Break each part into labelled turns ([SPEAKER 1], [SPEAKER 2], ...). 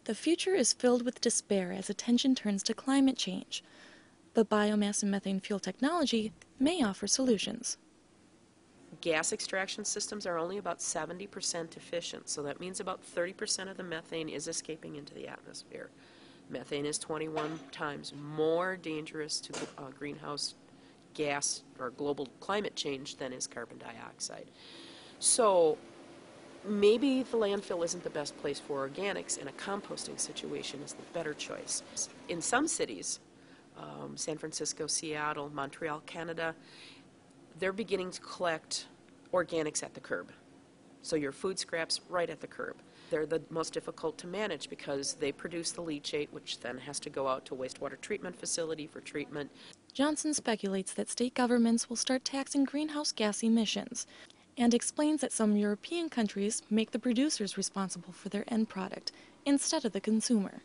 [SPEAKER 1] The future is filled with despair as attention turns to climate change, but biomass and methane fuel technology may offer solutions.
[SPEAKER 2] Gas extraction systems are only about 70% efficient, so that means about 30% of the methane is escaping into the atmosphere. Methane is 21 times more dangerous to greenhouse gas or global climate change than is carbon dioxide. So maybe the landfill isn't the best place for organics, and a composting situation is the better choice. In some cities, San Francisco, Seattle, Montreal, Canada, they're beginning to collect organics at the curb. So your food scraps right at the curb. They're the most difficult to manage because they produce the leachate, which then has to go out to a wastewater treatment facility for treatment.
[SPEAKER 1] Johnson speculates that state governments will start taxing greenhouse gas emissions and explains that some European countries make the producers responsible for their end product instead of the consumer.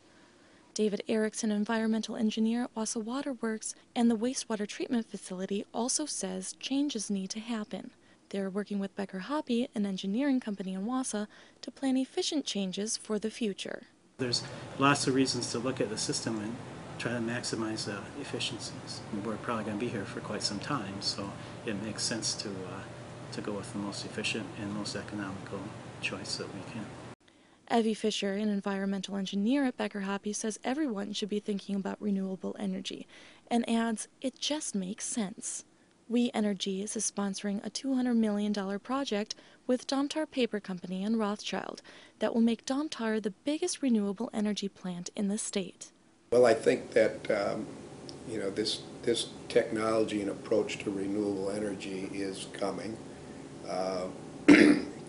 [SPEAKER 1] David Erickson, environmental engineer at Wassa Water Works and the wastewater treatment facility, also says changes need to happen. They're working with Becker Hoppe, an engineering company in Wassa, to plan efficient changes for the future.
[SPEAKER 3] There's lots of reasons to look at the system and try to maximize efficiencies. We're probably going to be here for quite some time, so it makes sense to go with the most efficient and most economical choice that we can.
[SPEAKER 1] Evie Fisher, an environmental engineer at Becker Hoppe, says everyone should be thinking about renewable energy, and adds, it just makes sense. We Energies is sponsoring a $200 million project with Domtar Paper Company and Rothschild that will make Domtar the biggest renewable energy plant in the state.
[SPEAKER 4] Well, I think that this technology and approach to renewable energy is coming.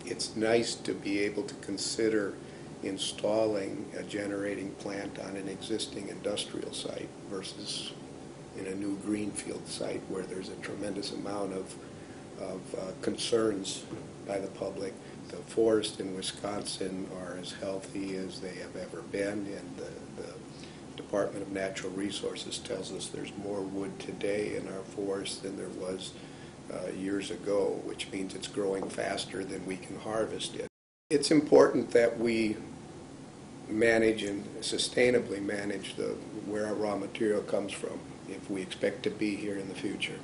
[SPEAKER 4] It's nice to be able to consider installing a generating plant on an existing industrial site versus in a new greenfield site where there's a tremendous amount of concerns by the public. The forests in Wisconsin are as healthy as they have ever been, and the Department of Natural Resources tells us there's more wood today in our forests than there was years ago, which means it's growing faster than we can harvest it. It's important that we manage and sustainably manage where our raw material comes from if we expect to be here in the future.